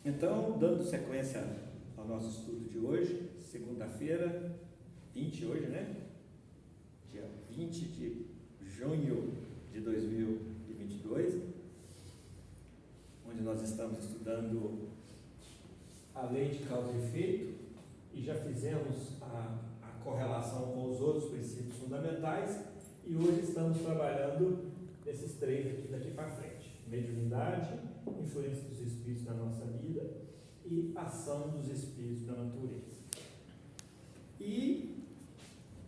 Então, dando sequência ao nosso estudo de hoje, segunda-feira, 20 hoje, né? Dia 20 de junho de 2022, onde nós estamos estudando a lei de causa e efeito e já fizemos a correlação com os outros princípios fundamentais e hoje estamos trabalhando nesses três aqui daqui para frente: mediunidade, influência dos espíritos na nossa vida e ação dos espíritos na natureza. E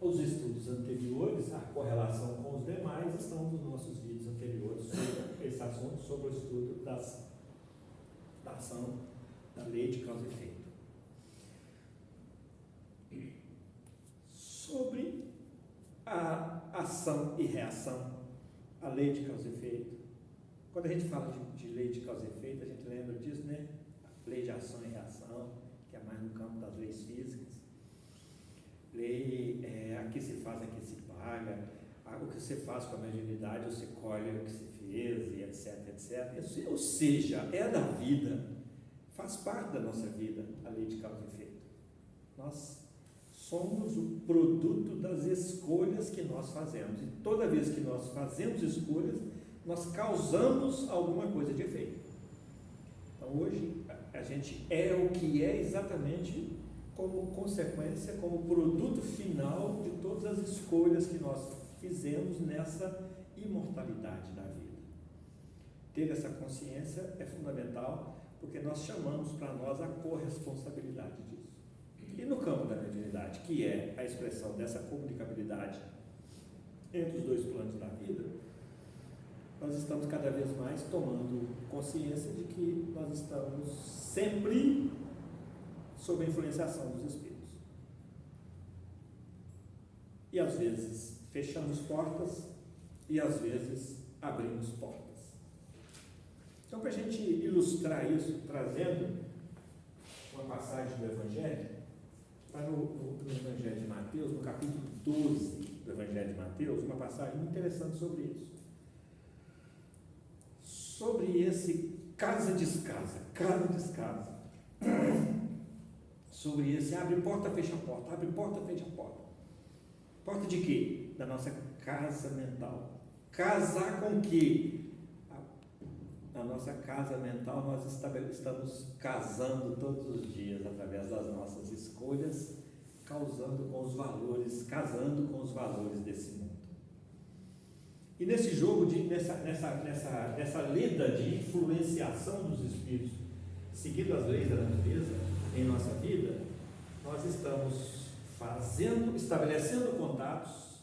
os estudos anteriores, a correlação com os demais, estão nos nossos vídeos anteriores sobre esse assunto, sobre o estudo da ação da lei de causa e efeito. Sobre a ação e reação, a lei de causa e efeito. Quando a gente fala de lei de causa e efeito, a gente lembra disso, né? A lei de ação e reação, que é mais no campo das leis físicas. Lei, aqui se faz, aqui se paga, o que você faz com a mediunidade, você colhe o que você fez, e etc, etc. Ou seja, é da vida, faz parte da nossa vida, a lei de causa e efeito. Nós somos o produto das escolhas que nós fazemos. E toda vez que nós fazemos escolhas, nós causamos alguma coisa de efeito. Então hoje a gente é o que é exatamente como consequência, como produto final de todas as escolhas que nós fizemos nessa imortalidade da vida. Ter essa consciência é fundamental, porque nós chamamos para nós a corresponsabilidade disso. E no campo da mediunidade, que é a expressão dessa comunicabilidade entre os dois planos da vida, nós estamos cada vez mais tomando consciência de que nós estamos sempre sob a influenciação dos espíritos. E às vezes fechamos portas e às vezes abrimos portas. Então, para a gente ilustrar isso, trazendo uma passagem do Evangelho, está no Evangelho de Mateus, no capítulo 12 do Evangelho de Mateus, uma passagem muito interessante sobre isso. Sobre esse casa-descasa, sobre esse abre porta, fecha porta, abre porta, fecha porta. Porta de quê? Da nossa casa mental. Casar com quê? Na nossa casa mental nós estamos casando todos os dias através das nossas escolhas, casando com os valores desse mundo. E nesse jogo, nessa lida de influenciação dos espíritos, seguindo as leis da natureza em nossa vida, nós estamos estabelecendo contatos,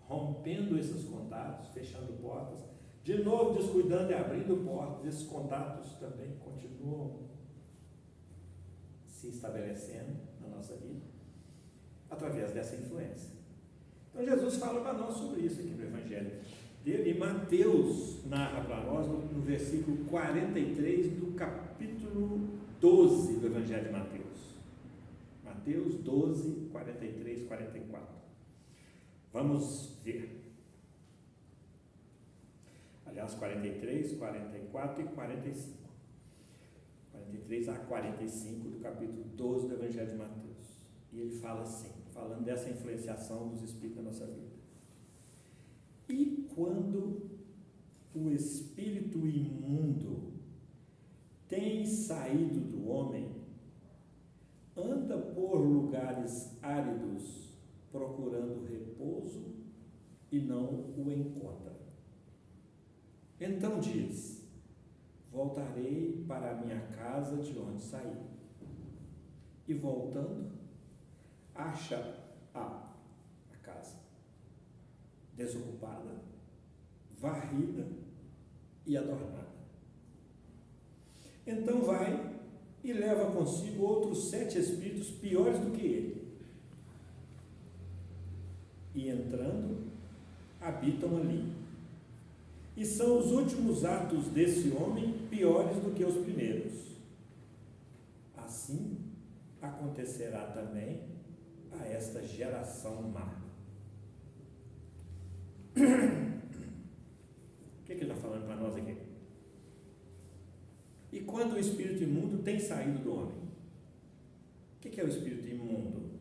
rompendo esses contatos, fechando portas, de novo descuidando e abrindo portas. Esses contatos também continuam se estabelecendo na nossa vida, através dessa influência. Então Jesus fala para nós sobre isso aqui no Evangelho dele, e Mateus narra para nós no versículo 43 do capítulo 12 do Evangelho de Mateus. Mateus 12, 43, 44. Vamos ver. Aliás, 43, 44 e 45. 43 a 45 do capítulo 12 do Evangelho de Mateus. E ele fala assim, falando dessa influenciação dos espíritos na nossa vida. E quando o espírito imundo tem saído do homem, anda por lugares áridos procurando repouso e não o encontra. Então diz: voltarei para a minha casa de onde saí. E voltando, acha a casa desocupada, varrida e adornada. Então vai e leva consigo outros 7 espíritos piores do que ele. E entrando, habitam ali. E são os últimos atos desse homem piores do que os primeiros. Assim acontecerá também a esta geração má. O que ele está falando para nós aqui? E quando o espírito imundo tem saído do homem? O que é o espírito imundo?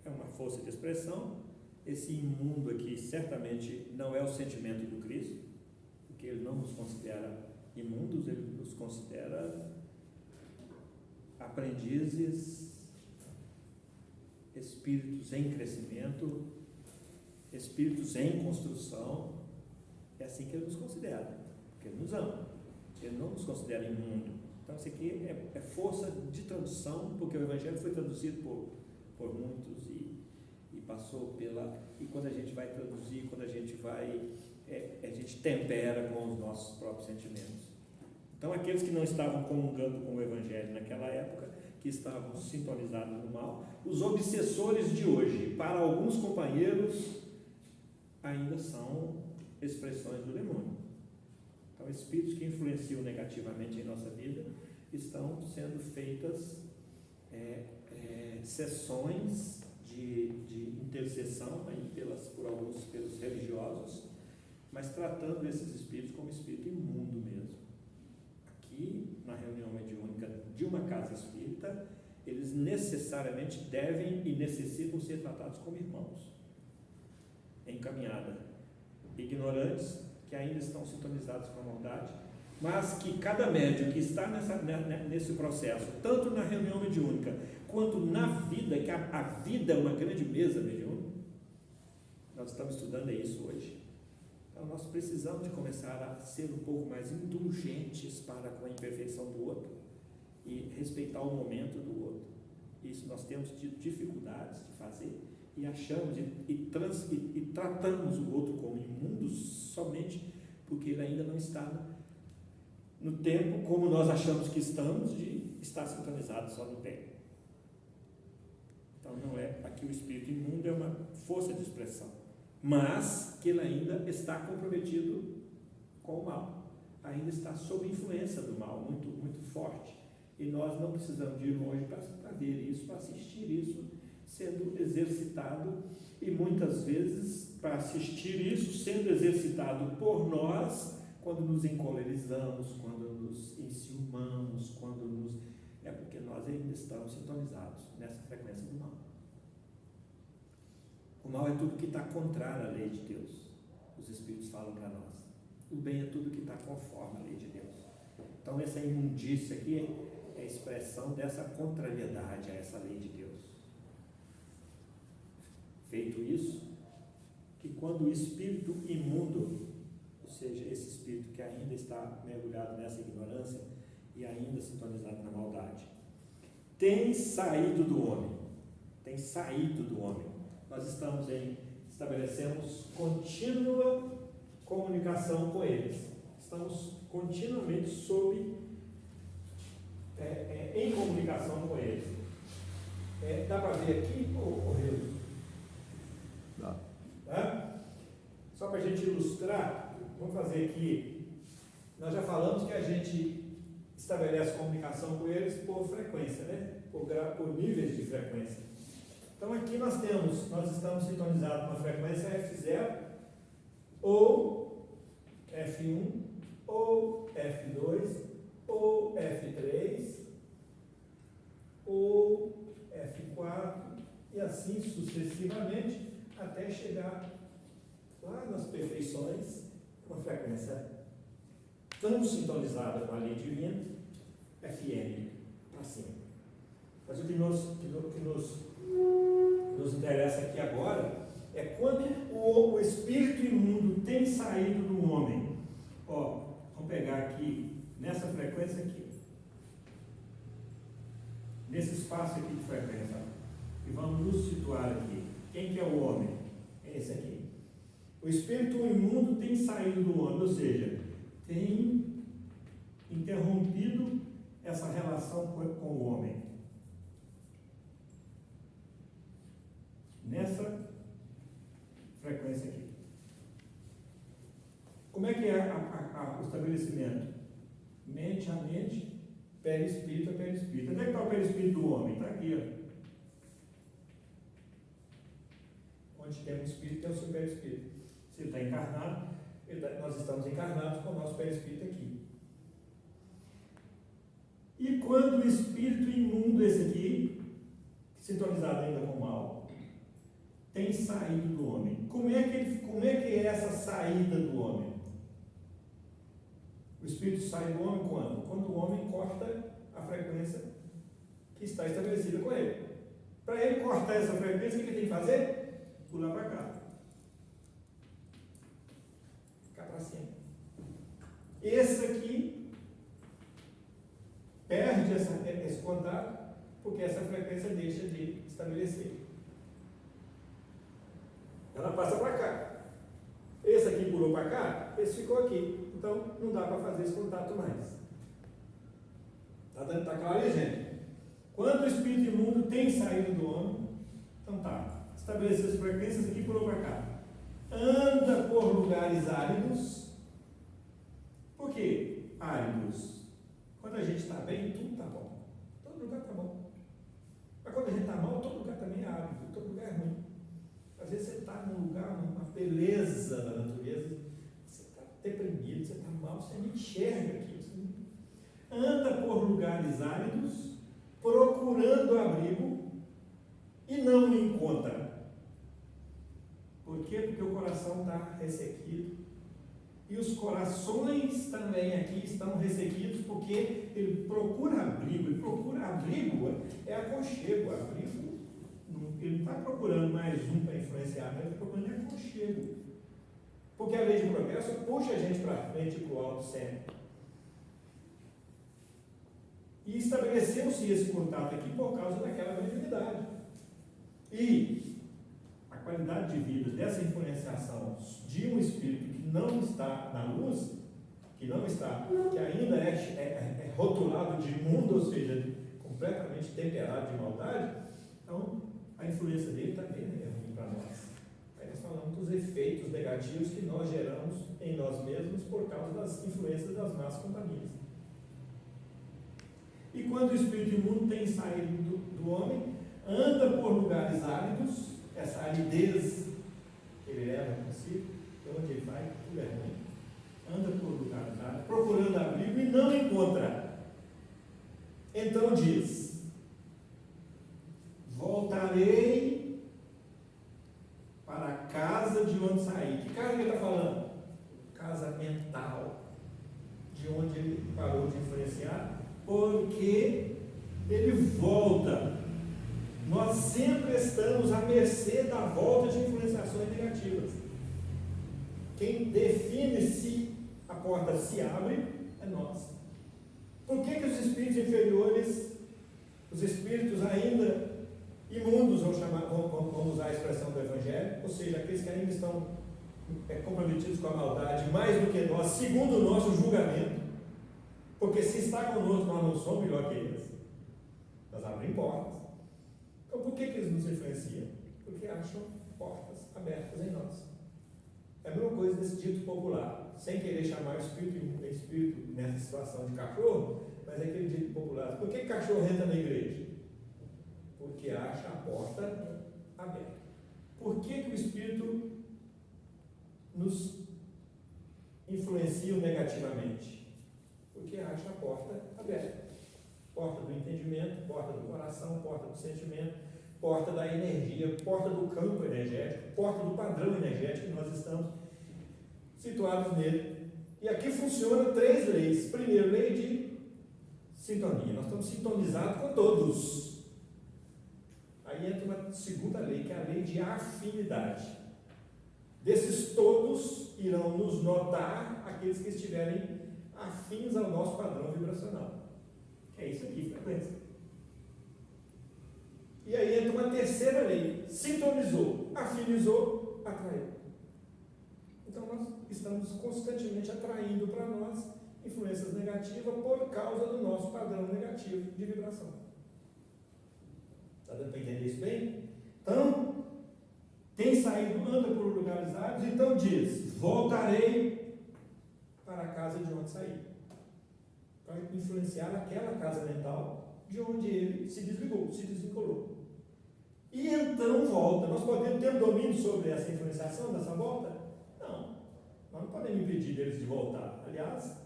É uma força de expressão. Esse imundo aqui certamente não é o sentimento do Cristo, porque ele não nos considera imundos, ele nos considera aprendizes, espíritos em crescimento, espíritos em construção. É assim que ele nos considera, porque ele nos ama, ele não nos considera imundo. Então isso aqui é força de tradução, porque o Evangelho foi traduzido por muitos e passou pela... E quando a gente vai traduzir, quando a gente vai... a gente tempera com os nossos próprios sentimentos. Então aqueles que não estavam comungando com o Evangelho naquela época, que estavam sintonizados no mal, os obsessores de hoje, para alguns companheiros, ainda são expressões do demônio. Então, espíritos que influenciam negativamente em nossa vida estão sendo feitas sessões de intercessão aí pelos religiosos, mas tratando esses espíritos como espírito imundo mesmo. Aqui, na reunião mediúnica de uma casa espírita, eles necessariamente devem e necessitam ser tratados como irmãos, em caminhada, ignorantes, que ainda estão sintonizados com a maldade, mas que cada médium que está nesse processo, tanto na reunião mediúnica, quanto na vida, que a vida é uma grande mesa mediúnica, nós estamos estudando isso hoje. Então, nós precisamos de começar a ser um pouco mais indulgentes para com a imperfeição do outro e respeitar o momento do outro. Isso nós temos tido dificuldades de fazer e achamos e tratamos o outro como imundo somente porque ele ainda não está no tempo como nós achamos que estamos, de estar sintonizado só no tempo. Então, não é aqui o espírito imundo, é uma força de expressão, mas que ele ainda está comprometido com o mal, ainda está sob influência do mal, muito, muito forte, e nós não precisamos de ir longe para ver isso, para assistir isso sendo exercitado, e muitas vezes para assistir isso sendo exercitado por nós, quando nos encolerizamos, quando nos enciumamos, é porque nós ainda estamos sintonizados nessa frequência do mal. O mal é tudo que está contrário à lei de Deus. Os Espíritos falam para nós. O bem é tudo que está conforme à lei de Deus. Então, essa imundícia aqui é a expressão dessa contrariedade a essa lei de Deus. Feito isso, que quando o espírito imundo, ou seja, esse espírito que ainda está mergulhado nessa ignorância e ainda sintonizado na maldade, tem saído do homem. Nós estabelecemos contínua comunicação com eles. Estamos continuamente em comunicação com eles. Dá para ver aqui, Rio? Dá. Tá? Só para a gente ilustrar, vamos fazer aqui. Nós já falamos que a gente estabelece comunicação com eles por frequência, né? Por níveis de frequência. Então aqui nós estamos sintonizados numa frequência F0, ou F1, ou F2, ou F3, ou F4, e assim sucessivamente, até chegar lá nas perfeições, uma frequência tão sintonizada com a lei divina, FM, para cima. Mas o que nos interessa aqui agora é quando o espírito imundo tem saído do homem. Vamos pegar aqui, nessa frequência aqui, nesse espaço aqui de frequência, e vamos nos situar aqui. Quem que é o homem? É esse aqui. O espírito imundo tem saído do homem, ou seja, tem interrompido essa relação com o homem. Nessa frequência aqui. Como é que é o estabelecimento? Mente a mente, perispírito a perispírito. Onde é que está o perispírito do homem? Está aqui, onde tem um espírito, tem o seu perispírito. Se ele está encarnado, nós estamos encarnados com o nosso perispírito aqui. quando o espírito imundo, esse aqui, sintonizado ainda com o mal, tem saído do homem. Como é que é essa saída do homem? O espírito sai do homem quando? Quando o homem corta a frequência que está estabelecida com ele. Para ele cortar essa frequência, o que ele tem que fazer? Pular para cá. Ficar para cima. Esse aqui perde esse contato, porque essa frequência deixa de estabelecer. Ela passa para cá. Esse aqui pulou para cá, esse ficou aqui. Então, não dá para fazer esse contato mais. Está claro aí, gente? Quando o espírito imundo tem saído do homem, então tá, estabeleceu as frequências aqui, pulou para cá. Anda por lugares áridos. Por quê? Áridos. Quando a gente está bem, tudo está bom. Todo lugar está bom. Mas quando a gente está mal, todo lugar também é árido, todo lugar é ruim. Às vezes você está num lugar, uma beleza da natureza, você está deprimido, você está mal, você não enxerga aquilo. Anda por lugares áridos, procurando abrigo e não encontra. Por quê? Porque o coração está ressequido. E os corações também aqui estão ressequidos porque ele procura abrigo. E procura abrigo é aconchego. Abrigo, ele não está procurando mais um para influenciar, mas ele está procurando aconchego. Porque a lei de progresso puxa a gente para frente e para o alto sempre. E estabeleceu-se esse contato aqui por causa daquela mediunidade. E a qualidade de vida dessa influenciação de um espírito que não está na luz, que ainda é rotulado de imundo, ou seja, completamente temperado de maldade, então a influência dele também é ruim para nós. Aí nós falamos dos efeitos negativos que nós geramos em nós mesmos por causa das influências das más companhias. E quando o espírito imundo tem saído do homem, anda por lugares áridos, essa aridez que ele leva consigo, onde ele vai, tudo é ruim. Anda por lugares áridos, procurando abrigo e não encontra. Então diz: voltarei para a casa de onde saí. Que casa que ele está falando? Casa mental, de onde ele parou de influenciar. Porque ele volta. Nós sempre estamos à mercê da volta de influenciações negativas. Quem define se a porta se abre é nós. Por que os espíritos inferiores, os espíritos ainda imundos, vamos usar a expressão do Evangelho, ou seja, aqueles que ainda estão comprometidos com a maldade, mais do que nós, segundo o nosso julgamento, porque se está conosco, nós não somos melhor que eles. Nós abrimos portas. Então, por que eles nos influenciam? Porque acham portas abertas em nós. É a mesma coisa desse dito popular. Sem querer chamar o espírito nessa situação de cachorro, mas é aquele dito popular. Por que cachorro entra na igreja? Porque acha a porta aberta. Por que o espírito nos influencia negativamente? Porque acha a porta aberta. Porta do entendimento, porta do coração, porta do sentimento, porta da energia, porta do campo energético, porta do padrão energético que nós estamos situados nele. E aqui funciona 3 leis. Primeiro, lei de sintonia. Nós estamos sintonizados com todos. Aí entra uma segunda lei, que é a lei de afinidade. Desses todos irão nos notar aqueles que estiverem afins ao nosso padrão vibracional. Que é isso aqui, frequência. E aí entra uma terceira lei. Sintonizou, afinizou, atraiu. Então nós estamos constantemente atraindo para nós influências negativas por causa do nosso padrão negativo de vibração. Está dando para entender isso bem? Então, tem saído, anda por lugares áridos, então diz: voltarei para a casa de onde saí. Para influenciar aquela casa mental de onde ele se desligou, se desvinculou. E então volta. Nós podemos ter domínio sobre essa influenciação, dessa volta? Não. Nós não podemos impedir deles de voltar. Aliás,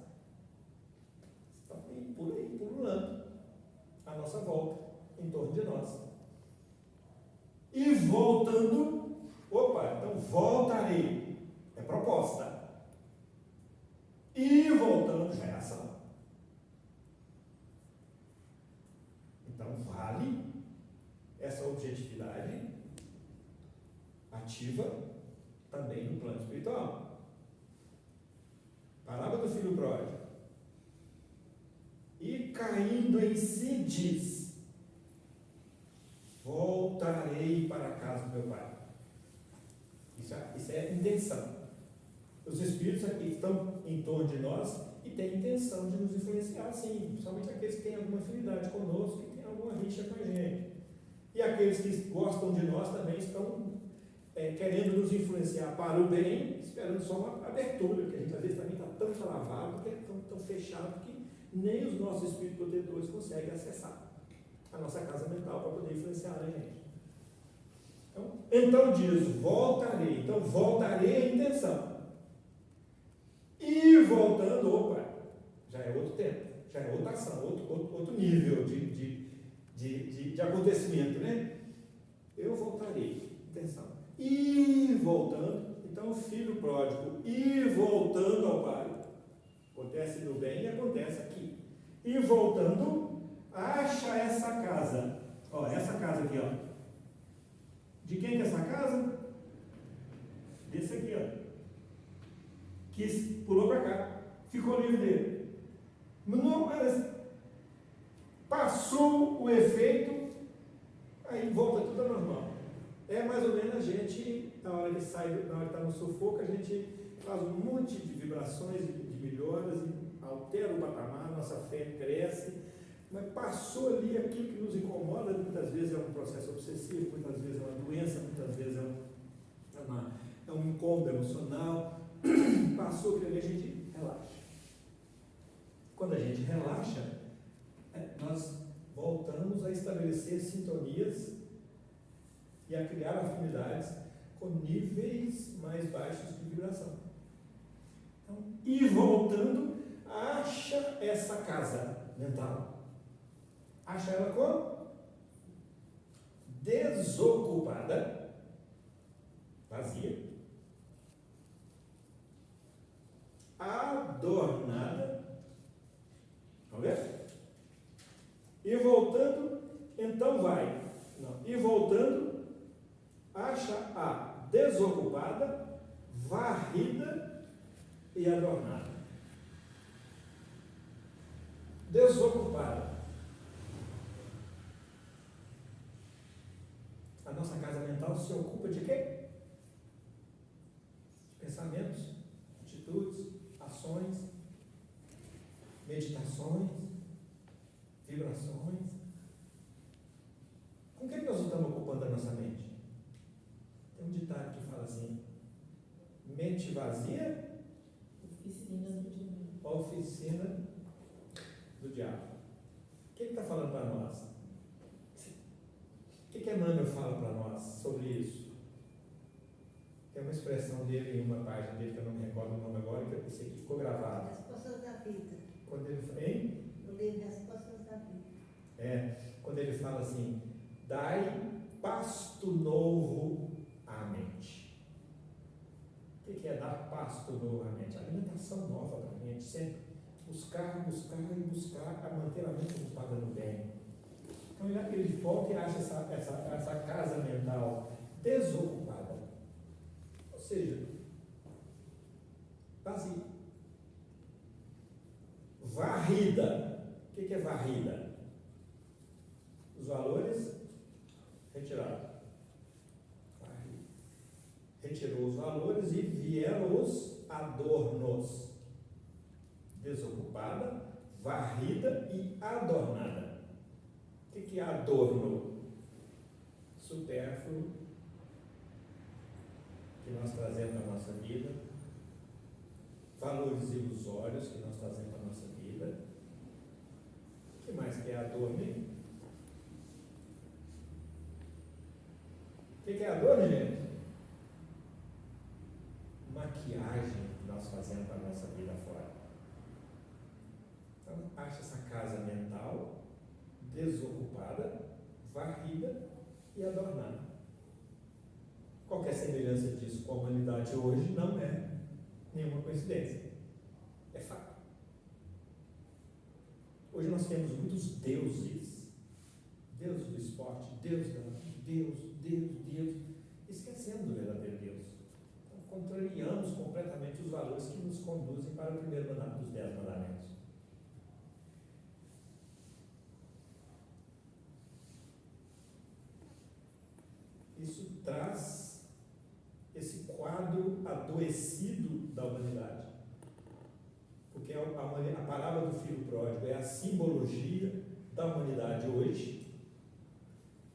estão por aí, pululando. nossa volta, em torno de nós. E voltando, então voltarei, é proposta. E voltando já é ação. Então vale essa objetividade ativa também no plano espiritual. Parábola do filho pródigo. E caindo em si diz: voltarei para a casa do meu pai. Isso é intenção. Os espíritos aqui estão em torno de nós e têm intenção de nos influenciar, sim, principalmente aqueles que têm alguma afinidade conosco, que têm alguma rixa com a gente. E aqueles que gostam de nós também estão querendo nos influenciar para o bem, esperando só uma abertura, porque a gente às vezes também está tão travado, tão fechado, que nem os nossos espíritos protetores conseguem acessar a nossa casa mental para poder influenciar a gente. Então diz: voltarei. Então voltarei a intenção. E voltando, já é outro tempo, já é outra ação, outro nível de acontecimento, né? Eu voltarei, intenção. E voltando, então o filho pródigo, e voltando ao pai, acontece no bem e acontece aqui. E voltando, acha essa casa, essa casa aqui, de quem que é essa casa? Desse aqui, que pulou para cá, ficou livre dele. Não, mas passou o efeito, aí volta tudo ao normal. É mais ou menos a gente, na hora que está no sufoco, a gente faz um monte de vibrações, de melhoras, e altera o patamar, nossa fé cresce, mas passou ali aquilo que nos incomoda, muitas vezes é um processo obsessivo, muitas vezes é uma doença, muitas vezes é um incômodo emocional. Passou aquilo ali, a gente relaxa. Quando a gente relaxa, nós voltamos a estabelecer sintonias e a criar afinidades com níveis mais baixos de vibração. Então, e voltando, acha essa casa mental. Acha ela como? Desocupada, vazia, adornada. Vamos ver? E voltando, então vai. Não. E voltando, acha a desocupada, varrida e adornada. Desocupada. A nossa casa mental se ocupa de quê? De pensamentos, atitudes, ações, meditações, vibrações. Com o que nós estamos ocupando a nossa mente? Tem um ditado que fala assim: mente vazia, oficina do diabo. O que ele está falando para nós? O que Emmanuel fala para nós sobre isso? Tem uma expressão dele em uma página dele, que eu não me recordo o nome agora, que esse aqui ficou gravado. Respostas da vida. Quando ele fala, hein? No livro Respostas da Vida. Quando ele fala assim: dai pasto novo à mente. O que é dar pasto novo à mente? Alimentação nova para a mente, sempre. Buscar a manter a mente ocupada no bem. Então ele volta e acha essa casa mental desocupada. Ou seja, vazia. Varrida. O que é varrida? Os valores retirados. Retirou os valores e vieram os adornos. Desocupada, varrida e adornada. O que é adorno? Supérfluo, que nós trazemos para a nossa vida, valores ilusórios que nós trazemos para a nossa vida. O que mais que é adorno? O que é adorno, gente? Maquiagem que nós fazemos para a nossa vida fora. Então, acha essa casa mental desocupada, varrida e adornada. Qualquer semelhança disso com a humanidade hoje não é nenhuma coincidência. É fato. Hoje nós temos muitos deuses. Deus do esporte, Deus, esquecendo do verdadeiro Deus. Então, contrariamos completamente os valores que nos conduzem para o primeiro mandamento dos 10 mandamentos. Isso traz esse quadro adoecido da humanidade. Porque a parábola do filho pródigo é a simbologia da humanidade hoje,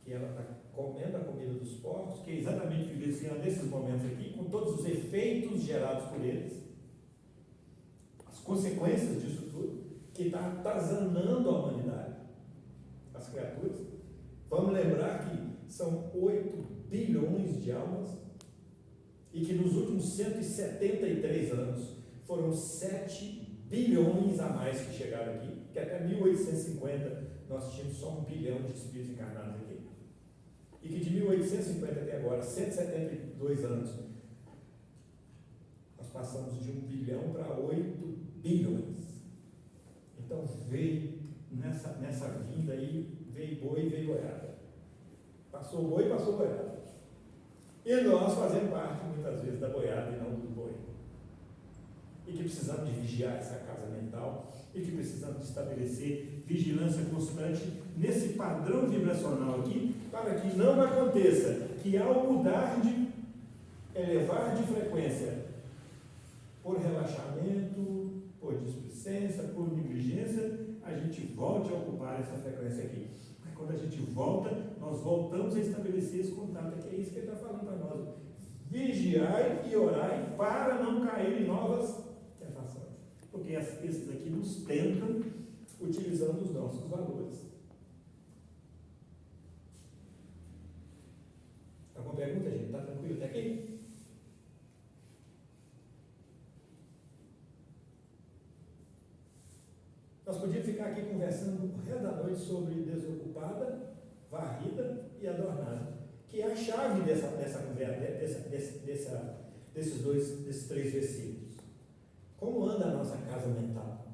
que ela está comendo a comida dos porcos, que é exatamente vivenciando nesses momentos aqui, com todos os efeitos gerados por eles, as consequências disso tudo, que está atazanando a humanidade, as criaturas. Vamos lembrar que são 8 bilhões de almas e que nos últimos 173 anos foram 7 bilhões a mais que chegaram aqui, que até 1850 nós tínhamos só 1 bilhão de espíritos encarnados aqui. E que de 1850 até agora, 172 anos, nós passamos de 1 bilhão para 8 bilhões. Então veio nessa vinda aí, veio boi e veio boiada. Passou boi e passou boiada. E nós fazemos parte muitas vezes da boiada e não do boi. E que precisamos de vigiar essa casa mental, e que precisamos de estabelecer vigilância constante nesse padrão vibracional aqui, para que não aconteça que ao mudar de, elevar de frequência, por relaxamento, por displicência, por negligência, a gente volte a ocupar essa frequência aqui. Mas quando a gente volta, nós voltamos a estabelecer esse contato, que é isso que ele está falando para nós. Vigiai e orai para não cair em novas tentações. Porque esses aqui nos tentam utilizando os nossos valores. Alguma pergunta, gente? Está tranquilo até aqui? Nós podíamos ficar aqui conversando o resto da noite sobre desocupada, varrida e adornada, que é a chave dessa conversa, desses 3 versículos. Como anda a nossa casa mental?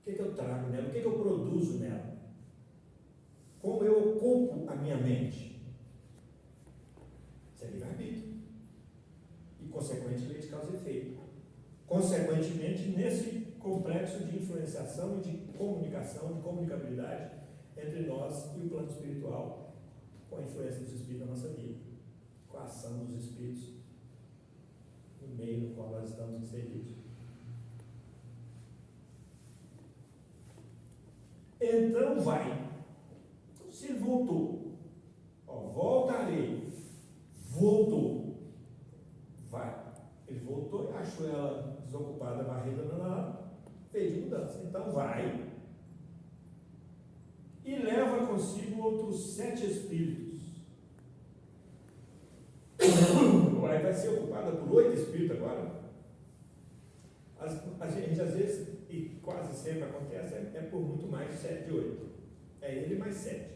O que eu trago nela? O que eu produzo nela? Como eu ocupo a minha mente? Isso é livre-arbítrio. E, consequentemente, lei de causa e efeito. Consequentemente, nesse complexo de influenciação e de comunicação, de comunicabilidade entre nós e o plano espiritual, com a influência dos espíritos na nossa vida, com a ação dos espíritos no meio no qual nós estamos inseridos. Então vai. Se ele voltou, voltarei, voltou, vai. Ele voltou e achou ela desocupada, varrida, fez de mudança. Então vai e leva consigo outros 7 espíritos. Vai ser ocupada por 8 espíritos agora. A gente às vezes, e quase sempre acontece, é por muito mais de 7 de 8. É ele mais 7.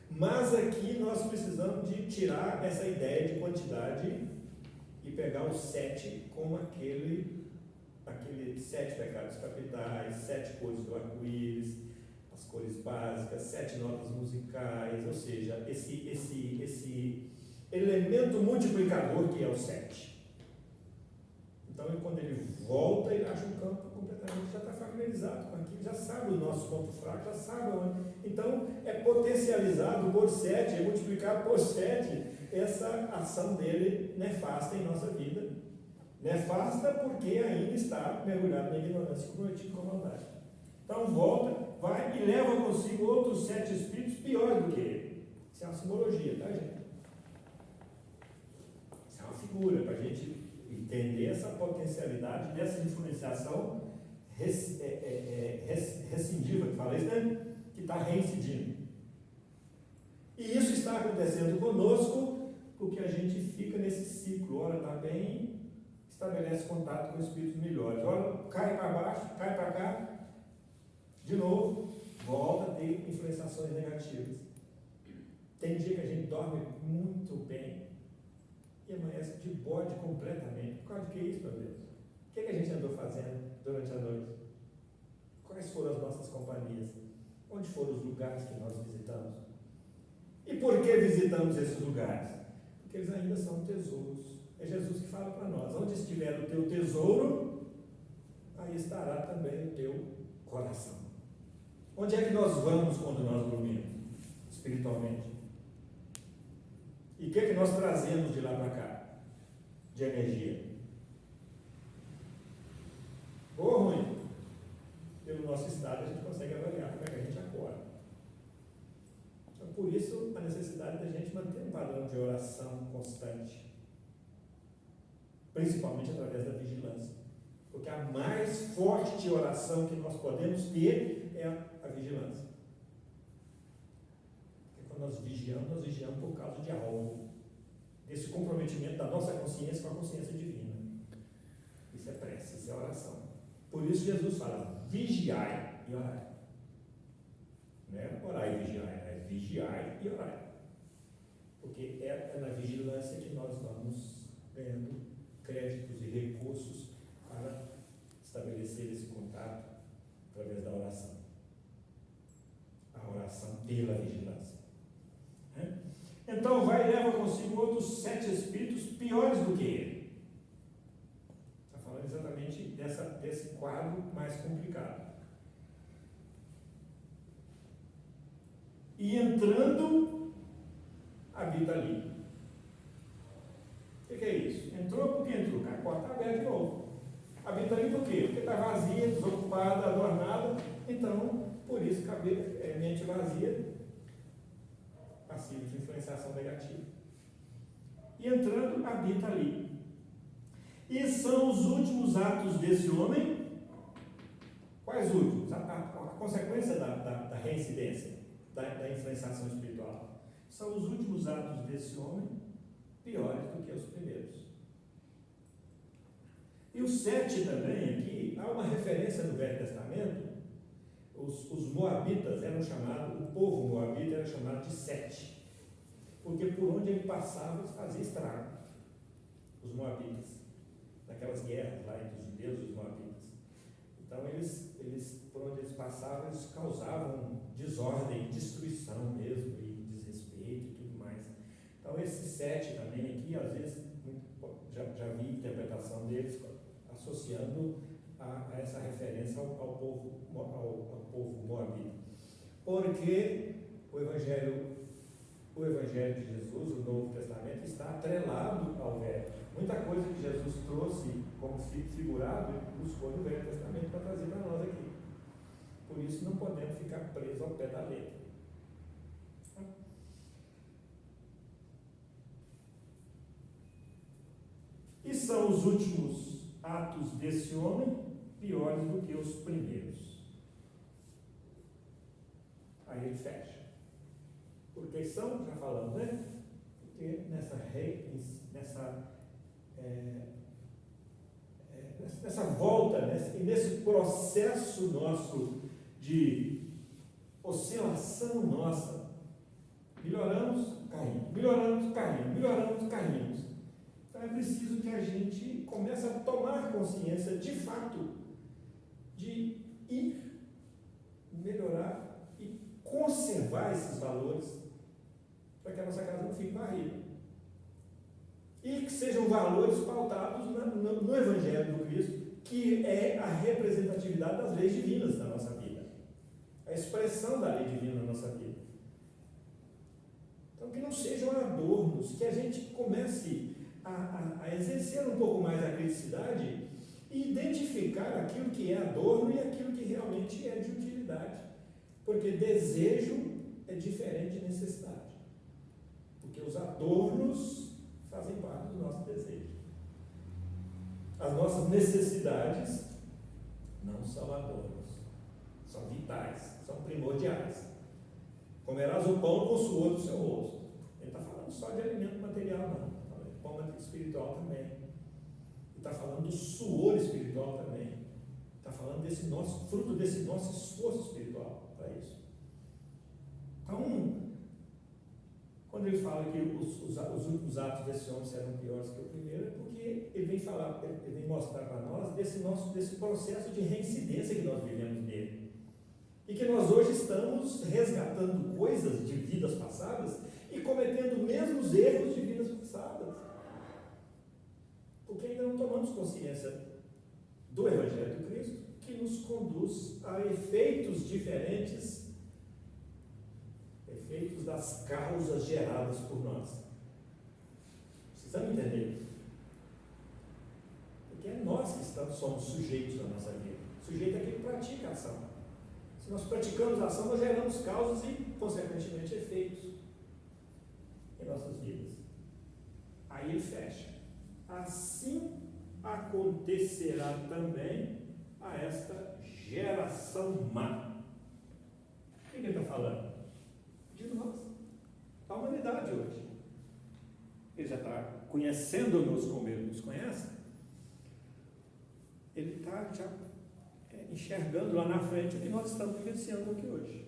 Mas aqui nós precisamos de tirar essa ideia de quantidade e pegar os 7 como aquele 7 pecados capitais, 7 cores do arco-íris, as cores básicas, 7 notas musicais, ou seja, esse elemento multiplicador que é o 7. Então, quando ele volta, ele acha um campo completamente, já está familiarizado com aquilo, já sabe o nosso ponto fraco, já sabe onde. Então, é potencializado por 7, é multiplicado por 7 essa ação dele nefasta em nossa vida. Nefasta porque ainda está mergulhado na ignorância, comprometido com a maldade. Então, volta, vai e leva consigo outros 7 espíritos piores do que ele. Isso é uma simbologia, tá, gente? Isso é uma figura para a gente entender essa potencialidade dessa influenciação rescindiva, que fala isso, né? Que está reincidindo. E isso está acontecendo conosco porque a gente fica nesse ciclo. Ora está bem, estabelece contato com espíritos melhores. Ora cai para baixo, cai para cá, de novo, volta, ter influenciações negativas. Tem dia que a gente dorme muito bem e amanhece de bode completamente. Por causa de que isso, meu Deus? O que a gente andou fazendo durante a noite? Quais foram as nossas companhias? Onde foram os lugares que nós visitamos? E por que visitamos esses lugares? Porque eles ainda são tesouros. É Jesus que fala para nós: onde estiver o teu tesouro, aí estará também o teu coração. Onde é que nós vamos quando nós dormimos? Espiritualmente. E o que nós trazemos de lá para cá? De energia. Boa ou ruim? Pelo nosso estado a gente consegue avaliar como é que a gente acorda. Então, por isso a necessidade da gente manter um padrão de oração constante. Principalmente através da vigilância. Porque a mais forte oração que nós podemos ter é a vigilância. Porque quando nós vigiamos por causa de algo. Desse comprometimento da nossa consciência com a consciência divina. Isso é prece, isso é oração. Por isso Jesus fala: vigiai e orai. Não é orai e vigiai, é vigiai e orai. Porque é na vigilância que nós vamos ganhando créditos e recursos para estabelecer esse contato através da oração. A oração pela vigilância. Então vai e leva consigo outros 7 espíritos piores do que ele. Está falando exatamente desse quadro mais complicado. E entrando, habita ali. O que é isso? Entrou porque entrou. A porta está aberta de novo. Habita ali por quê? Porque está vazia, desocupada, adornada. Então, por isso, mente vazia, passivo de influenciação negativa. E entrando, habita ali. E são os últimos atos desse homem. Quais últimos? A consequência da reincidência, da influenciação espiritual. São os últimos atos desse homem piores do que os primeiros. E o 7 também, aqui, há uma referência no Velho Testamento. Os moabitas eram chamados, o povo moabita era chamado de 7, porque por onde ele passava eles faziam estrago, os moabitas, naquelas guerras lá entre os judeus e os moabitas. Então eles por onde eles passavam, eles causavam desordem, destruição mesmo, e desrespeito e tudo mais. Então esses 7 também aqui, às vezes, já vi interpretação deles associando a essa referência ao povo moabita. Porque o Evangelho de Jesus, o Novo Testamento, está atrelado ao Velho. Muita coisa que Jesus trouxe como figurado, ele buscou no Velho Testamento para trazer para nós aqui. Por isso não podemos ficar presos ao pé da letra. E são os últimos atos desse homem piores do que os primeiros. Aí ele fecha. Porque são, já falamos, né? Porque nessa volta, nesse processo nosso de oscilação nossa, melhoramos, caímos. Então é preciso que a gente comece a tomar consciência de fato de ir melhorar e conservar esses valores para que a nossa casa não fique varrida. E que sejam valores pautados no Evangelho do Cristo, que é a representatividade das leis divinas na nossa vida. A expressão da lei divina na nossa vida. Então, que não sejam adornos, que a gente comece a exercer um pouco mais a criticidade e identificar aquilo que é adorno e aquilo que realmente é de utilidade. Porque desejo é diferente de necessidade. Porque os adornos fazem parte do nosso desejo. As nossas necessidades não são adornos, são vitais, são primordiais. Comerás o pão com o suor do seu rosto. Ele está falando só de alimento material, não. Está falando de pão espiritual também. Ele está falando do suor espiritual também. Está falando desse nosso fruto, desse nosso esforço espiritual para isso. quando ele fala que os últimos atos desse homem serão piores que o primeiro, é porque ele vem mostrar para nós desse processo de reincidência que nós vivemos nele. E que nós hoje estamos resgatando coisas de vidas passadas e cometendo os mesmos erros de vidas passadas. Porque ainda não tomamos consciência do Evangelho de Cristo, que nos conduz a efeitos diferentes, efeitos das causas geradas por nós. Precisamos entender isso. Porque é nós que somos sujeitos da nossa vida. O sujeito é quem pratica a ação. Se nós praticamos a ação, nós geramos causas e, consequentemente, efeitos em nossas vidas. Aí ele fecha. Assim acontecerá também a esta geração má. O que ele está falando? De nós, da humanidade hoje. Ele já está conhecendo-nos como ele nos conhece. Ele está já enxergando lá na frente o que nós estamos vivenciando aqui hoje.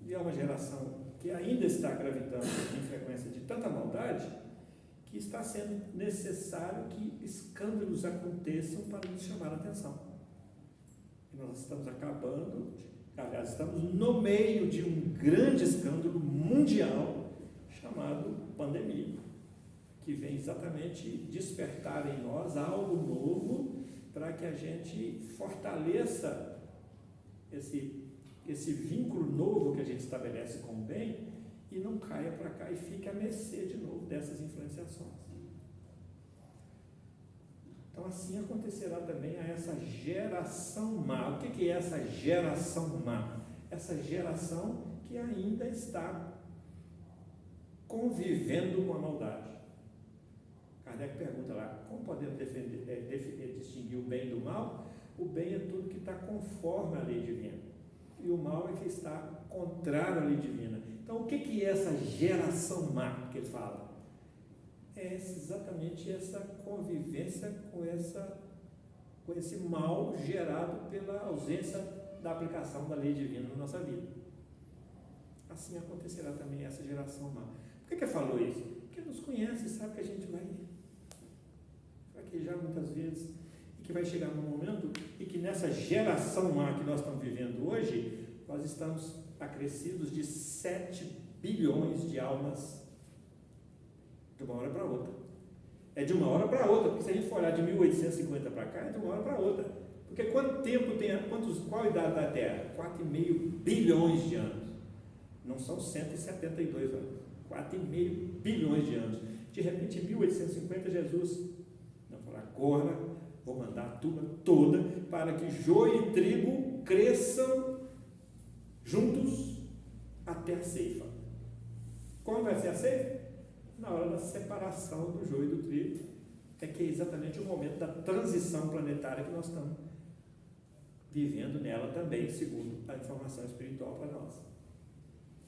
E é uma geração que ainda está gravitando em frequência de tanta maldade que está sendo necessário que escândalos aconteçam para nos chamar a atenção. E nós estamos aliás, estamos no meio de um grande escândalo mundial chamado pandemia, que vem exatamente despertar em nós algo novo para que a gente fortaleça esse vínculo novo que a gente estabelece com o bem e não caia para cá e fique à mercê de novo dessas influenciações. Então assim acontecerá também a essa geração má. O que é essa geração má? Essa geração que ainda está convivendo com a maldade. Kardec pergunta lá, como podemos distinguir o bem do mal? O bem é tudo que está conforme a lei divina. E o mal é que está contrário à lei divina. Então, o que é essa geração má que ele fala? É exatamente essa convivência com esse mal gerado pela ausência da aplicação da lei divina na nossa vida. Assim acontecerá também essa geração má. Por que ele falou isso? Porque nos conhece e sabe que a gente vai fraquejar muitas vezes e que vai chegar num momento e que nessa geração má que nós estamos vivendo hoje, nós estamos acrescidos de 7 bilhões de almas de uma hora para outra. É de uma hora para outra, porque se a gente for olhar de 1850 para cá, é de uma hora para outra. Porque quanto tempo tem, qual a idade da Terra? 4,5 bilhões de anos. Não são 172 anos. 4,5 bilhões de anos. De repente, em 1850, Jesus não falou, agora vou mandar a turma toda para que joio e trigo cresçam juntos até a ceifa. Quando vai ser a ceifa? Na hora da separação do joio e do trigo, que é exatamente o momento da transição planetária que nós estamos vivendo nela também, segundo a informação espiritual para nós.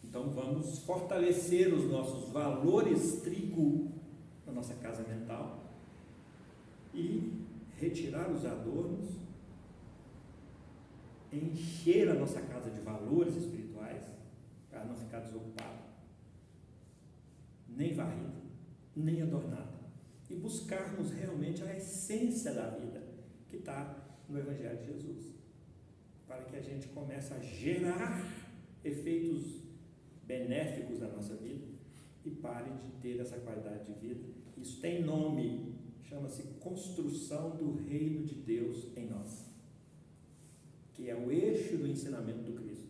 Então vamos fortalecer os nossos valores trigo na nossa casa mental e retirar os adornos, encher a nossa casa de valores espirituais para não ficar desocupado, nem varrida, nem adornada, e buscarmos realmente a essência da vida que está no Evangelho de Jesus, para que a gente comece a gerar efeitos benéficos na nossa vida e pare de ter essa qualidade de vida. Isso tem nome, chama-se construção do reino de Deus em nós, que é o eixo do ensinamento do Cristo.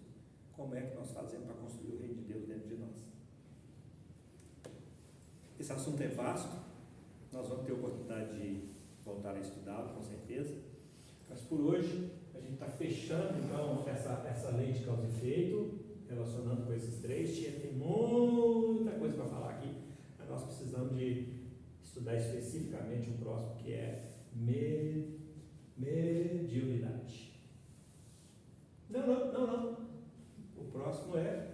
Como é que nós fazemos para construir o reino de Deus dentro de nós? Esse assunto é vasto, nós vamos ter oportunidade de voltar a estudá-lo, com certeza, mas por hoje a gente está fechando então essa lei de causa e efeito, relacionando com esses três. Tem muita coisa para falar aqui, mas nós precisamos de estudar especificamente o próximo, que é mediunidade. Não. O próximo é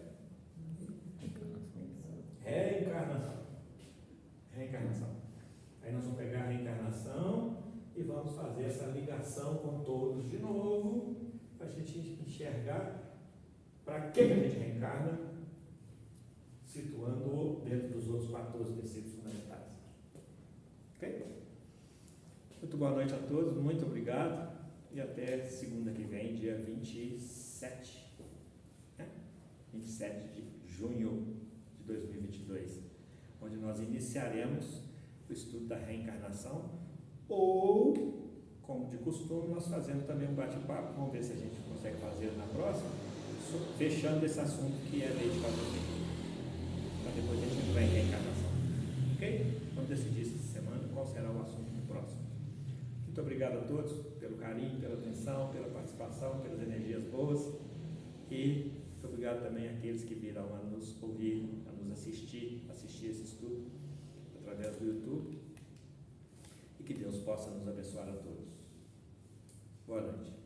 reencarnação. Aí nós vamos pegar a reencarnação e vamos fazer essa ligação com todos de novo, para a gente enxergar para que a gente reencarna, situando dentro dos outros 14 princípios fundamentais. Ok? Muito boa noite a todos, muito obrigado e até segunda que vem, dia 27, né? 27 de junho de 2022, onde nós iniciaremos o estudo da reencarnação, ou, como de costume, nós fazemos também um bate-papo. Vamos ver se a gente consegue fazer na próxima, fechando esse assunto que é lei de causa e efeito, para depois a gente entrar em reencarnação. Ok? Vamos decidir essa semana qual será o assunto do próximo. Muito obrigado a todos pelo carinho, pela atenção, pela participação, pelas energias boas, e muito obrigado também àqueles que virão a nos ouvir, a nos assistir esse estudo através do YouTube, e que Deus possa nos abençoar a todos. Boa noite.